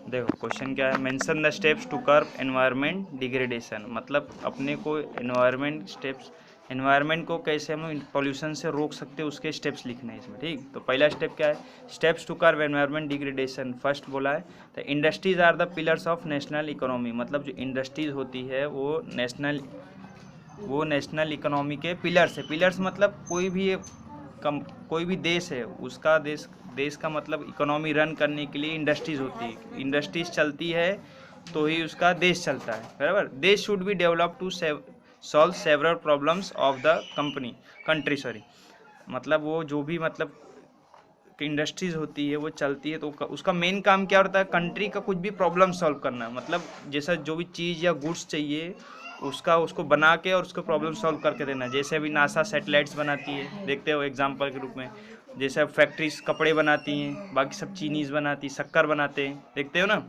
देखो क्वेश्चन क्या है, mention the steps to curb environment degradation, मतलब अपने को एनवायरनमेंट को कैसे हम पॉल्यूशन से रोक सकते हैं उसके स्टेप्स लिखने हैं इसमें। ठीक, तो पहला स्टेप क्या है, steps to curb environment degradation. First बोला है the industries are the pillars of national economy, मतलब जो इंडस्ट्रीज होती है वो नेशनल इकोनॉमी के पिलर्स है। पिलर्स मतलब कोई भी देश है, उसका देश का मतलब इकोनॉमी रन करने के लिए इंडस्ट्रीज होती है। इंडस्ट्रीज चलती है तो ही उसका देश चलता है, बराबर। देश should be develop to solve several problems of the country, sorry, मतलब वो जो भी मतलब इंडस्ट्रीज होती है वो चलती है तो उसका मेन काम क्या होता है, कंट्री का कुछ भी प्रॉब्लम सॉल्व करना, मतलब जैसा जो भी चीज़ या गुड्स चाहिए उसको बना के और उसको प्रॉब्लम सॉल्व करके देना। जैसे अभी नासा सैटेलाइट्स बनाती है, देखते हो एग्जांपल के रूप में, जैसे फैक्ट्रीज कपड़े बनाती हैं, बाकी सब चीनीज़ बनाती, शक्कर बनाते हैं, देखते हो ना,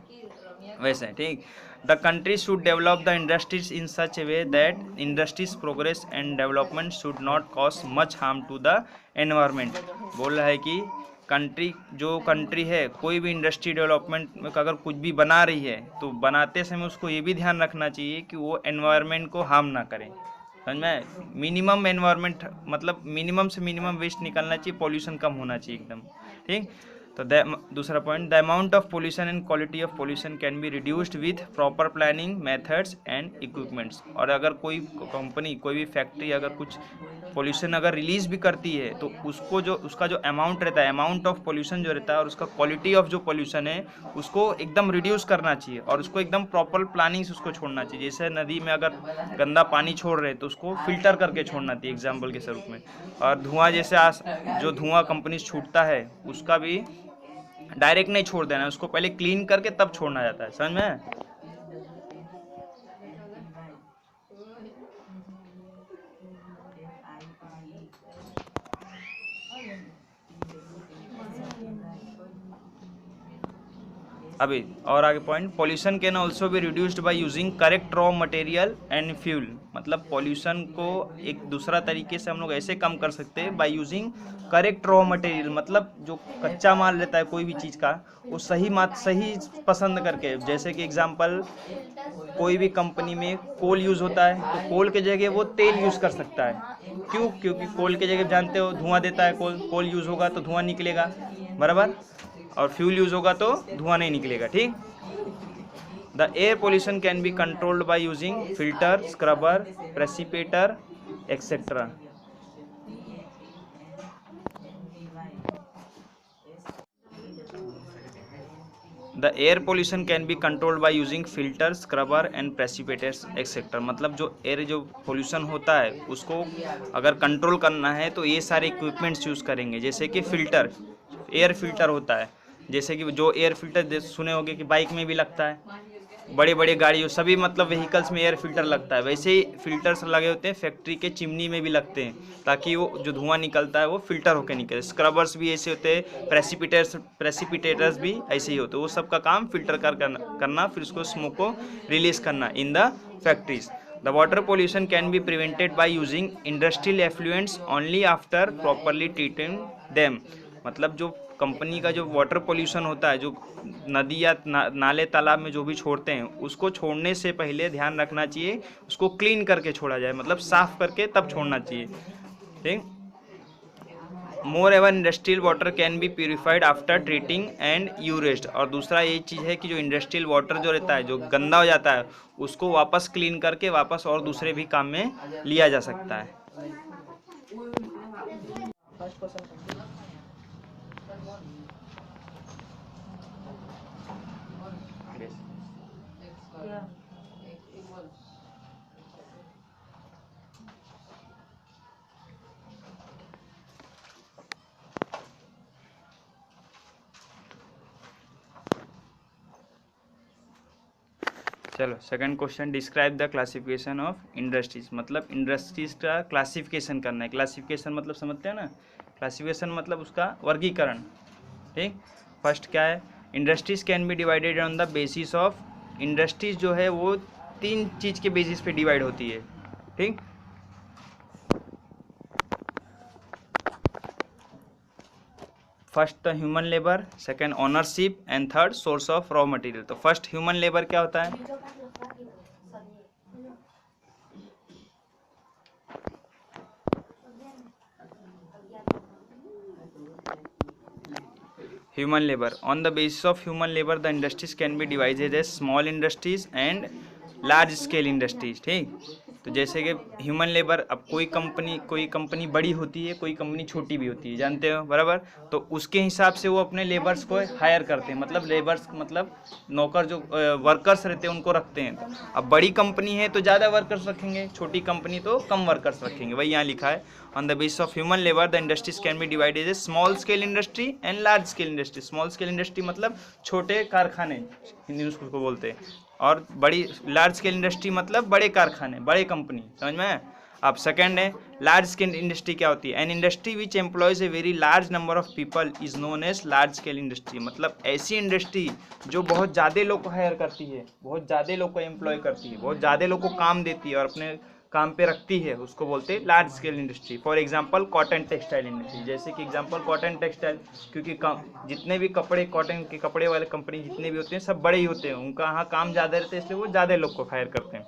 वैसे। ठीक, the country should develop the industries in such a way that industries progress and development should not cause much harm to the environment. बोल रहा है कि कंट्री है, कोई भी इंडस्ट्री डेवलपमेंट में अगर कुछ भी बना रही है तो बनाते समय उसको ये भी ध्यान रखना चाहिए कि वो एनवायरनमेंट को हार्म ना करें, समझ में। मिनिमम एनवायरनमेंट मतलब मिनिमम से मिनिमम वेस्ट निकलना चाहिए, पॉल्यूशन कम होना चाहिए एकदम। ठीक, तो दूसरा point, the amount of pollution and quality of pollution can be reduced with proper planning methods and equipments. और अगर कोई कंपनी, कोई भी फैक्ट्री अगर कुछ पोल्यूशन अगर रिलीज भी करती है तो उसका जो अमाउंट रहता है, अमाउंट ऑफ पोल्यूशन जो रहता है और उसका क्वालिटी ऑफ जो पोल्यूशन है उसको एकदम रिड्यूस करना चाहिए और उसको एकदम प्रॉपर प्लानिंग से उसको छोड़ना चाहिए। जैसे नदी में अगर गंदा पानी छोड़ रहे हैं तो उसको फिल्टर करके छोड़ना चाहिए, एग्जाम्पल के स्वरूप में। और धुआं जैसे जो धुआं कंपनी छूटता है उसका भी डायरेक्ट नहीं छोड़ देना, उसको पहले क्लीन करके तब छोड़ना जाता है, समझ में। अभी और आगे point, pollution can also be reduced by using correct raw material and fuel, मतलब पॉल्यूशन को एक दूसरा तरीके से हम लोग ऐसे कम कर सकते हैं by using correct raw material, मतलब जो कच्चा माल रहता है कोई भी चीज़ का वो सही पसंद करके। जैसे कि एग्जांपल, कोई भी कंपनी में कोल यूज़ होता है तो कोल के जगह वो तेल यूज़ कर सकता है। क्यों? क्योंकि कोल के जगह जानते हो धुआं देता है, कोल यूज़ होगा तो धुआं निकलेगा, बराबर, और फ्यूल यूज़ होगा तो धुआं नहीं निकलेगा। ठीक, the air pollution can be controlled by using filter, scrubber, precipitator etcetera. The air pollution can be controlled by using filter, scrubber and precipitators etcetera, मतलब जो पोल्यूशन होता है उसको अगर कंट्रोल करना है तो ये सारे इक्विपमेंट्स यूज़ करेंगे। जैसे कि फिल्टर, एयर फिल्टर होता है, जैसे कि जो एयर फिल्टर सुने होंगे कि बाइक में भी लगता है, बड़े बड़े गाड़ियों सभी मतलब व्हीकल्स में एयर फिल्टर लगता है, वैसे ही फिल्टर्स लगे होते हैं फैक्ट्री के चिमनी में भी लगते हैं ताकि वो जो धुआं निकलता है वो फिल्टर होकर निकले। स्क्रबर्स भी ऐसे होते हैं, प्रेसिपिटेटर्स भी ऐसे ही होते हैं, वो सब का काम फिल्टर करना फिर उसको स्मोक को रिलीज करना in the factories. The water pollution can be prevented by using industrial effluents only after properly treating them, मतलब जो कंपनी का जो वाटर पोल्यूशन होता है, जो नदी या नाले तालाब में जो भी छोड़ते हैं उसको छोड़ने से पहले ध्यान रखना चाहिए उसको क्लीन करके छोड़ा जाए, मतलब साफ करके तब छोड़ना चाहिए। ठीक, moreover industrial water can be purified after treating and reused, और दूसरा ये चीज़ है कि जो इंडस्ट्रियल वाटर जो रहता है जो गंदा हो जाता है उसको वापस क्लीन करके वापस और दूसरे भी काम में लिया जा सकता है। चलो second question, describe the classification of industries, मतलब इंडस्ट्रीज का क्लासिफिकेशन करना है। क्लासिफिकेशन मतलब समझते हैं ना, क्लासिफिकेशन मतलब उसका वर्गीकरण। ठीक, फर्स्ट क्या है, industries can be divided on the basis of, industries जो है वो 3 चीज़ के बेसिस पे डिवाइड होती है। ठीक, फर्स्ट तो human labour, second ownership and third source of raw material. तो फर्स्ट ह्यूमन लेबर क्या होता है? Human labour. On the basis of human labour the industries can be divided as small industries and large scale industries. ठीक, तो जैसे कि human labour, अब कोई कंपनी बड़ी होती है, कोई कंपनी छोटी भी होती है, जानते हो बराबर। तो उसके हिसाब से वो अपने लेबर्स को हायर करते हैं, मतलब लेबर्स मतलब नौकर जो वर्कर्स रहते हैं उनको रखते हैं। अब बड़ी कंपनी है तो ज़्यादा वर्कर्स रखेंगे, छोटी कंपनी तो कम वर्कर्स रखेंगे, वही यहाँ लिखा है। On the basis of human labour the industries can be divided as small scale industry and large scale industry. Small scale industry मतलब छोटे कारखाने, हिंदी में उसको बोलते हैं, और बड़ी लार्ज स्केल इंडस्ट्री मतलब बड़े कारखाने, बड़े कंपनी, समझ में। अब सेकंड है लार्ज स्केल इंडस्ट्री क्या होती है? An industry which employs a very large number of people is known as large scale industry. मतलब ऐसी इंडस्ट्री जो बहुत ज़्यादा लोग को हायर करती है, बहुत ज़्यादा लोग को एम्प्लॉय करती है, बहुत ज़्यादा लोग को काम देती है और अपने काम पे रखती है, उसको बोलते हैं large scale industry. For example cotton textile industry, जैसे कि एग्जांपल कॉटन टेक्सटाइल, क्योंकि जितने भी कपड़े, कॉटन के कपड़े वाले कंपनी जितने भी होते हैं सब बड़े ही होते हैं, उनका यहाँ काम ज़्यादा रहता है, इसलिए वो ज़्यादा लोग को हायर करते हैं।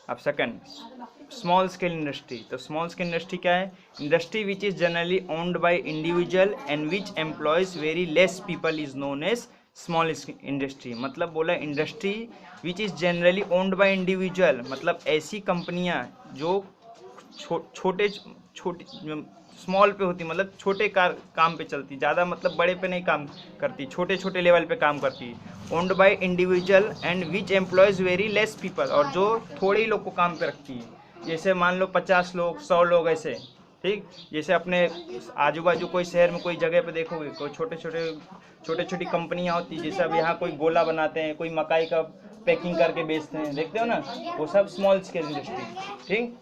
अब सेकंड स्मॉल स्केल इंडस्ट्री। तो स्मॉल स्केल इंडस्ट्री क्या है? Industry which is generally owned by individual and which employs very less people is known as small industry. मतलब बोला industry which is generally owned by individual, मतलब ऐसी कंपनियां जो छोटे स्मॉल पे होती, मतलब छोटे काम पे चलती, ज़्यादा मतलब बड़े पे नहीं काम करती, छोटे छोटे लेवल पे काम करती। Owned by individual and which employs very less people, और जो थोड़े ही लोग को काम पे रखती है, जैसे मान लो 50 लोग 100 लोग ऐसे। ठीक, जैसे अपने आजू बाजू कोई शहर में कोई जगह पे देखोगे कोई छोटे छोटी कंपनियां होती है, जैसे अब यहाँ कोई गोला बनाते हैं, कोई मकाई का पैकिंग करके बेचते हैं, देखते हो ना, वो सब स्मॉल स्केल इंडस्ट्री। ठीक,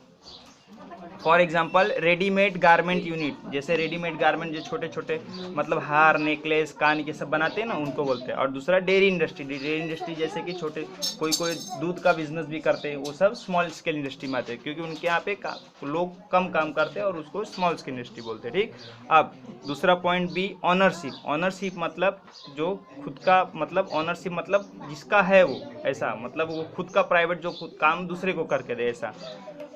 for example readymade garment unit, जैसे रेडीमेड गारमेंट जो छोटे छोटे मतलब हार, नेकलेस, कान के सब बनाते हैं ना, उनको बोलते हैं। और दूसरा डेयरी इंडस्ट्री। डेयरी इंडस्ट्री जैसे कि छोटे कोई दूध का बिजनेस भी करते हैं, वो सब स्मॉल स्केल इंडस्ट्री में आते हैं, क्योंकि उनके यहाँ पे लोग कम काम करते हैं और उसको स्मॉल स्केल इंडस्ट्री बोलते हैं। ठीक, अब दूसरा पॉइंट बी ऑनरशिप। ऑनरशिप मतलब जो खुद का, मतलब ऑनरशिप मतलब जिसका है वो, ऐसा मतलब वो खुद का प्राइवेट, जो खुद काम दूसरे को करके दे, ऐसा।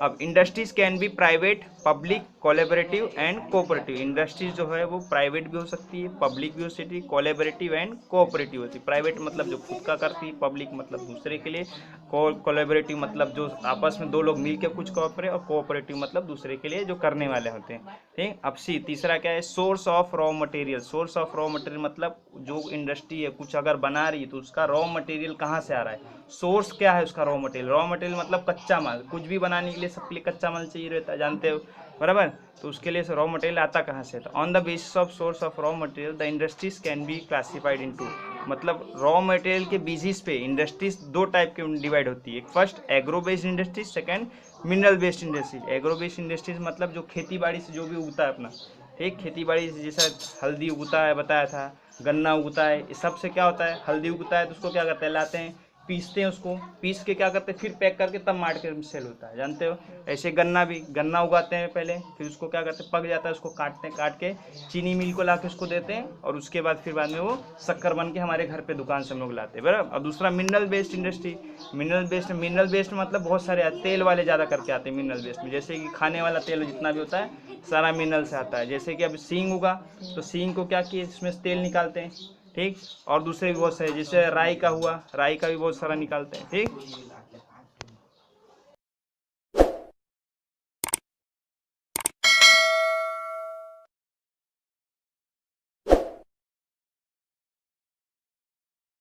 अब industries can B private, public, collaborative and cooperative. Industries जो है वो प्राइवेट भी हो सकती है, पब्लिक भी हो सकती है, कोलैबोरेटिव एंड कोऑपरेटिव होती है। प्राइवेट मतलब जो खुद का करती है, पब्लिक मतलब दूसरे के लिए, कोलैबोरेटिव मतलब जो आपस में दो लोग मिलकर कुछ कॉपरेट, और कोऑपरेटिव मतलब दूसरे के लिए जो करने वाले होते हैं। ठीक, अब सी तीसरा क्या है? Source of raw material. Source of raw material मतलब जो इंडस्ट्री है कुछ अगर बना रही है तो उसका रॉ मटेरियल कहाँ से आ रहा है, सोर्स क्या है उसका रॉ मटेरियल। रॉ मटेरियल मतलब कच्चा माल, कुछ भी बनाने के लिए सबके लिए कच्चा माल चाहिए रहता है, जानते हो बराबर। तो उसके लिए रॉ मटेरियल आता कहाँ से? तो on the basis of source of raw material the industries can be classified into, मतलब रॉ मटेरियल के बेसिस पे इंडस्ट्रीज दो टाइप के डिवाइड होती है। एक first agro based industries, second mineral based industries. Agro based industries मतलब जो खेती बाड़ी से जो भी उगता है अपना, ठीक, खेती बाड़ी से जैसा हल्दी उगता है बताया था, गन्ना उगता है, इस सब से क्या होता है, हल्दी उगता है तो उसको क्या करते हैं, लाते हैं, पीसते हैं, उसको पीस के क्या करते हैं, फिर पैक करके तब मार्केट में सेल होता है, जानते हो। ऐसे गन्ना उगाते हैं पहले, फिर उसको क्या करते हैं, पक जाता है, उसको काटते हैं, काट के चीनी मिल को ला के उसको देते हैं, और उसके बाद फिर बाद में वो शक्कर बन के हमारे घर पे दुकान से हम लोग लाते हैं, बराबर। और दूसरा mineral based industry. Mineral based मतलब बहुत सारे तेल वाले ज़्यादा करके आते हैं मिनरल बेस्ड में, जैसे कि खाने वाला तेल जितना भी होता है सारा मिनरल से आता है। जैसे कि अब सींग उगा तो सींग को क्या किए, इसमें से तेल निकालते हैं, ठीक, और दूसरे भी बहुत सारे, जैसे राई का हुआ, राई का भी बहुत सारा निकालते हैं, ठीक।